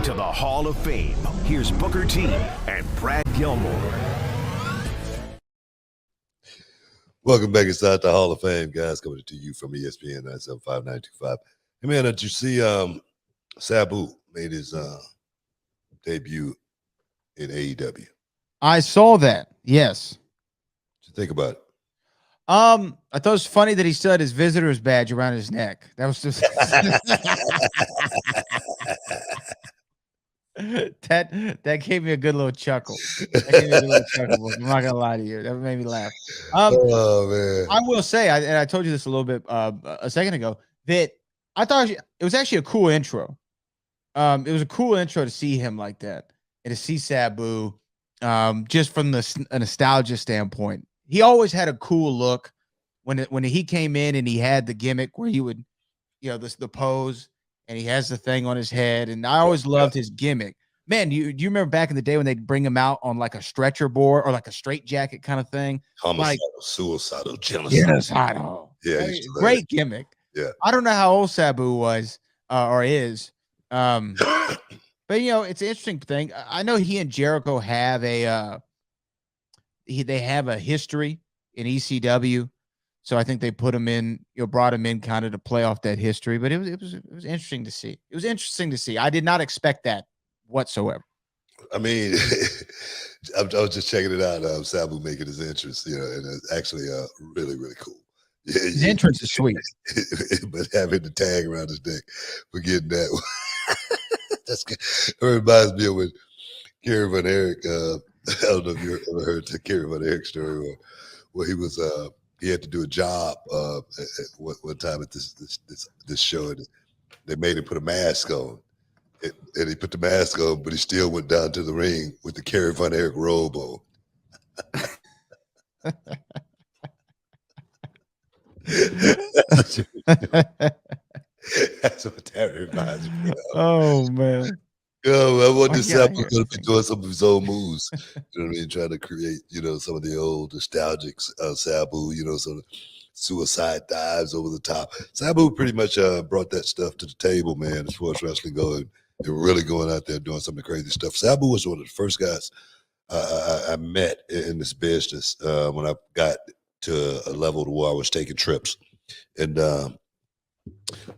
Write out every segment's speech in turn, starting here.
to the Hall of Fame. Here's Booker T and Brad Gilmore. Welcome back inside the Hall of Fame, guys. Coming to you from ESPN 975-925. Hey, man, did you see Sabu made his debut in AEW? I saw that. Yes. What you think about it? I thought it was funny that he still had his visitor's badge around his neck. That was just that gave me a good little chuckle. I'm not gonna lie to you. That made me laugh. Oh man. I will say, and I told you this a little bit a second ago, that I thought it was actually a cool intro. It was a cool intro to see him like that and to see Sabu, just from a nostalgia standpoint. He always had a cool look when he came in and he had the gimmick where he would, the pose and he has the thing on his head. And I always loved his gimmick. Man, do you remember back in the day when they'd bring him out on like a stretcher board or like a straight jacket kind of thing? Homicidal, suicidal, genocidal. Yeah, great gimmick. Yeah. I don't know how old Sabu was or is. But it's an interesting thing. I know he and Jericho have they have a history in ECW, so I think they put him in, brought him in kind of to play off that history. But it was interesting to see. It was interesting to see. I did not expect that whatsoever. I mean, I was just checking it out. Sabu making his entrance, and it's actually really, really cool. Yeah, his entrance is sweet, but having the tag around his neck, forgetting that. That's good. It reminds me of when Kerry Von Erich. I don't know if you ever heard the Kerry Von Erich story where he was he had to do a job at one time at this show, and they made him put a mask on, and he put the mask on, but he still went down to the ring with the Kerry Von Erich robe on. That's what that reminds me of. Oh man. I wonder if Sabu going to be doing some of his old moves. You know what I mean? Trying to create, some of the old nostalgic Sabu, some suicide dives over the top. Sabu pretty much brought that stuff to the table, man, as far as wrestling going. They're really going out there doing some of the crazy stuff. Sabu was one of the first guys I met in this business when I got to a level to where I was taking trips. And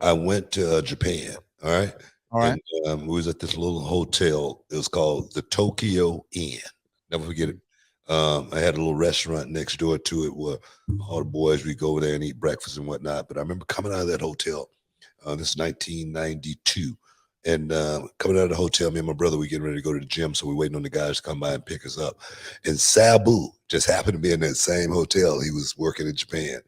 I went to Japan, all right? All right. And we was at this little hotel. It was called the Tokyo Inn. Never forget it. I had a little restaurant next door to it where all the boys, we go over there and eat breakfast and whatnot. But I remember coming out of that hotel. This is 1992. And coming out of the hotel, me and my brother, we getting ready to go to the gym. So we're waiting on the guys to come by and pick us up. And Sabu just happened to be in that same hotel. He was working in Japan.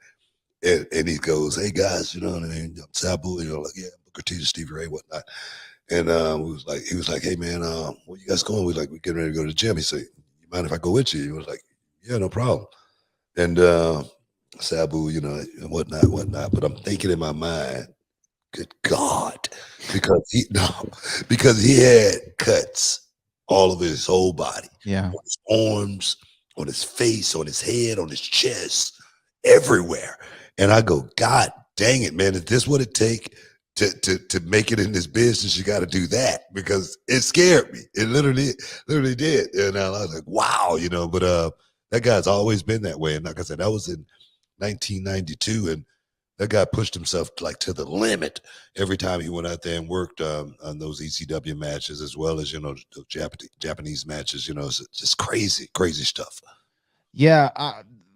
And he goes, "Hey guys, you know what I mean? I'm Sabu, like, yeah, Booker T, Stevie Ray, whatnot." And he was like, "Hey man, where you guys going?" We like, we're getting ready to go to the gym. He said, "You mind if I go with you?" He was like, "Yeah, no problem." And Sabu, and whatnot. But I'm thinking in my mind, good God, because he had cuts all over his whole body. Yeah. On his arms, on his face, on his head, on his chest, everywhere. And I go, God dang it, man, is this what it take to make it in this business? You got to do that, because it scared me. It literally did. And I was like, wow, but that guy's always been that way. And like I said, that was in 1992. And that guy pushed himself like to the limit every time he went out there and worked on those ECW matches, as well as, the Japanese matches, it's just crazy stuff. Yeah.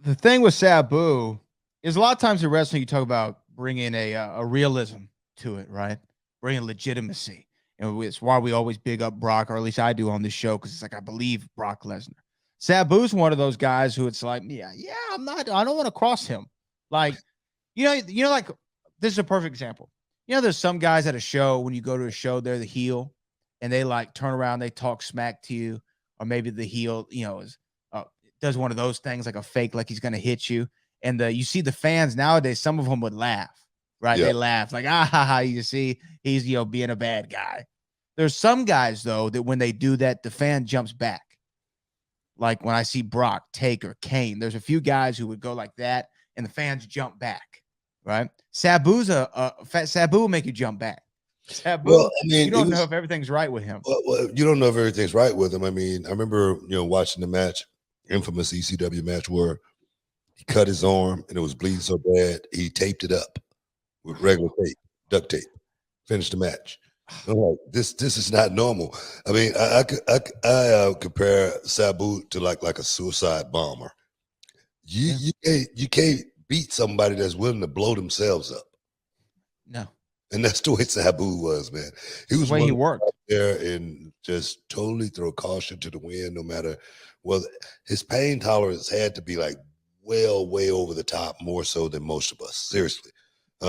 The thing with Sabu is a lot of times in wrestling, you talk about bringing a realism to it, right? Bringing legitimacy. And it's why we always big up Brock, or at least I do on this show, because it's like, I believe Brock Lesnar. Sabu's one of those guys who it's like, I don't want to cross him. Like, like, this is a perfect example. There's some guys at a show, when you go to a show, they're the heel, and they like turn around, they talk smack to you, or maybe the heel, does one of those things, like a fake, like he's going to hit you. And you see the fans nowadays, some of them would laugh, right? Yeah. They laugh like, you see, he's, being a bad guy. There's some guys, though, that when they do that, the fan jumps back. Like when I see Brock, Taker, Kane, there's a few guys who would go like that, and the fans jump back, right? Sabu will make you jump back. Sabu, Well, I mean, you don't know if everything's right with him. Well, you don't know if everything's right with him. I mean, I remember, watching the match, infamous ECW match where he cut his arm and it was bleeding so bad he taped it up with regular tape, duct tape, finished the match. I'm like, this is not normal. I mean, I compare Sabu to like a suicide bomber. You can't beat somebody that's willing to blow themselves up. No. And that's the way Sabu was, man. He was the way he worked there and just totally throw caution to the wind, no matter. Well, his pain tolerance had to be like way over the top, more so than most of us, seriously,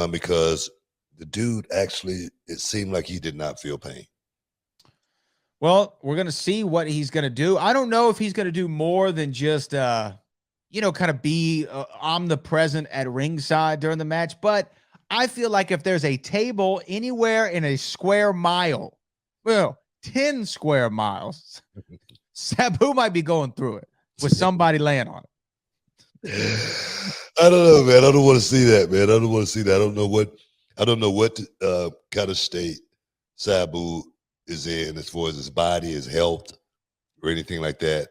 because the dude actually, it seemed like he did not feel pain. Well, we're gonna see what he's gonna do. I don't know if he's gonna do more than just kind of be omnipresent at ringside during the match, but I feel like if there's a table anywhere in a square mile, 10 square miles, Sabu might be going through it with somebody laying on it. I don't know, man. I don't want to see that, man. I don't want to see that. I don't know what kind of state Sabu is in as far as his body, his health, or anything like that.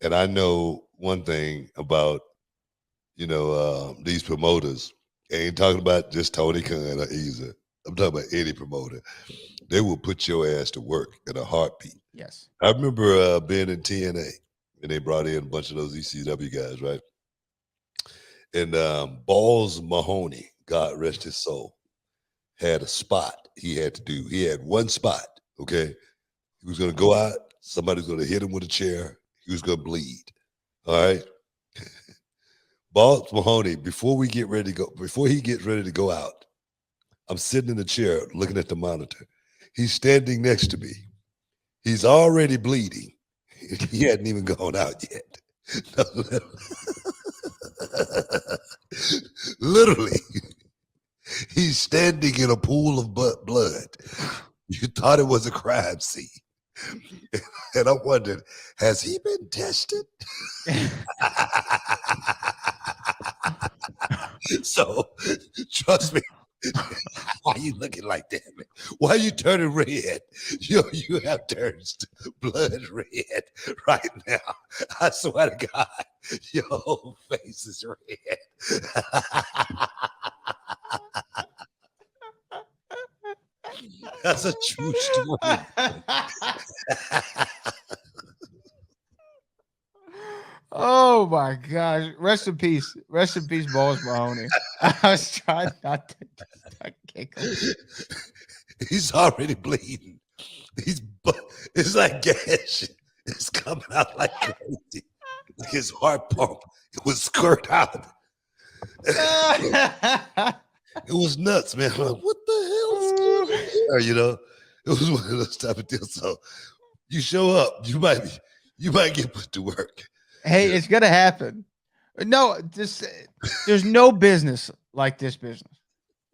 And I know one thing about, these promoters. I ain't talking about just Tony Khan or Iza. I'm talking about any promoter. They will put your ass to work in a heartbeat. Yes. I remember being in TNA, and they brought in a bunch of those ECW guys, right? And Balls Mahoney, God rest his soul, had a spot he had to do. He had one spot, okay? He was going to go out. Somebody's going to hit him with a chair. He was going to bleed, all right? Balls Mahoney, before he gets ready to go out, I'm sitting in the chair looking at the monitor. He's standing next to me. He's already bleeding. He hadn't even gone out yet. Literally, he's standing in a pool of blood. You thought it was a crime scene. And I wondered, has he been tested? So, trust me. Why are you looking like that, man? Why are you turning red? You have turned blood red right now. I swear to God, your whole face is red. That's a true story. Oh my gosh. Rest in peace. Rest in peace, Balls Mahoney. I was trying not to giggle. He's already bleeding. It's like gas. It's coming out like crazy. Like his heart pump. It was squirt out. It was nuts, man. I'm like, what the hell is going on? It was one of those type of deals. So you show up, you might get put to work. Hey, it's gonna happen. No, there's no business like this business.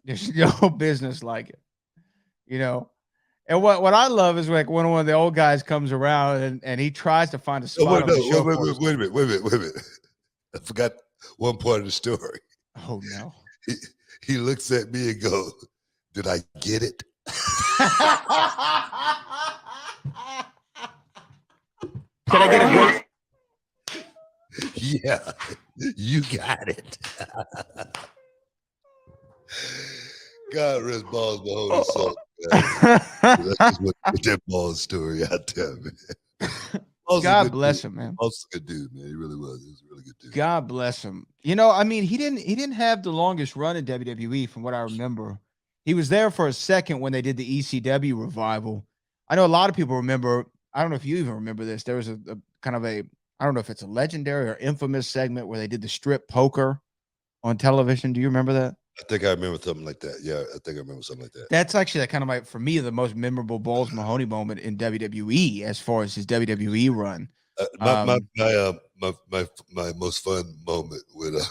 There's no business like it. And what I love is like when one of the old guys comes around and he tries to find a spot on the show. Wait a minute. I forgot one part of the story. Oh no. He looks at me and goes, "Did I get it?" Can I get a break? Yeah, you got it. God rest Balls Mahoney's soul. That's just what that Balls story out there, man. God bless him, man. Balls was a good dude, man. He really was. He was a really good dude. God bless him. I mean, he didn't have the longest run in WWE from what I remember. He was there for a second when they did the ECW revival. I know a lot of people remember. I don't know if you even remember this. There was a kind of a, I don't know if it's a legendary or infamous segment where they did the strip poker on television. Do you remember that? I think I remember something like that. Yeah, I think I remember something like that. That's actually kind of for me, the most memorable Balls Mahoney moment in WWE as far as his WWE run. My most fun moment with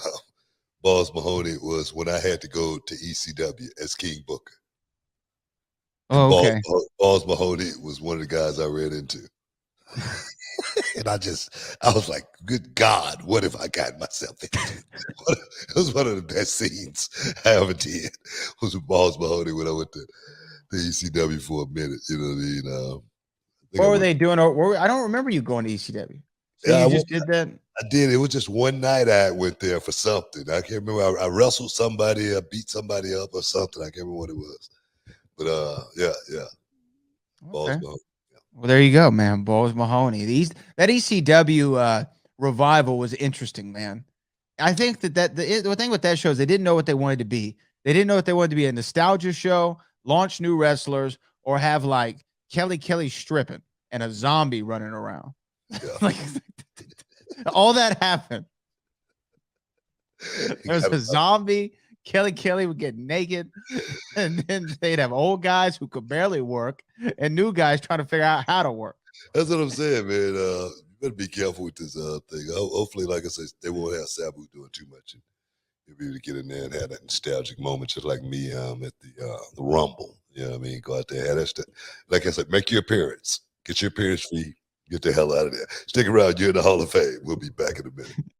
Balls Mahoney was when I had to go to ECW as King Booker. Oh, okay. Balls Mahoney was one of the guys I ran into. And I was like, good God, what have I gotten myself into? It was one of the best scenes I ever did. Was with Balls Mahoney when I went to the ECW for a minute. You know what I mean? What were they doing? I don't remember you going to ECW. So Yeah, you just did that? I did. It was just one night I went there for something. I can't remember. I wrestled somebody, I beat somebody up or something. I can't remember what it was. But yeah. Balls Okay. Mahoney. Well, there you go, man. Balls Mahoney. That ECW revival was interesting, man. I think the thing with that show is they didn't know what they wanted to be. They didn't know if they wanted to be a nostalgia show, launch new wrestlers, or have like Kelly stripping and a zombie running around. Yeah. Like all that happened. There's a zombie. Kelly would get naked, and then they'd have old guys who could barely work and new guys trying to figure out how to work. That's what I'm saying, man. You better be careful with this thing. Hopefully, like I said, they won't have Sabu doing too much. And you'll be able to get in there and have that nostalgic moment, just like me at the Rumble. You know what I mean? Go out there, have that stuff. Like I said, make your appearance. Get your appearance fee. Get the hell out of there. Stick around. You're in the Hall of Fame. We'll be back in a minute.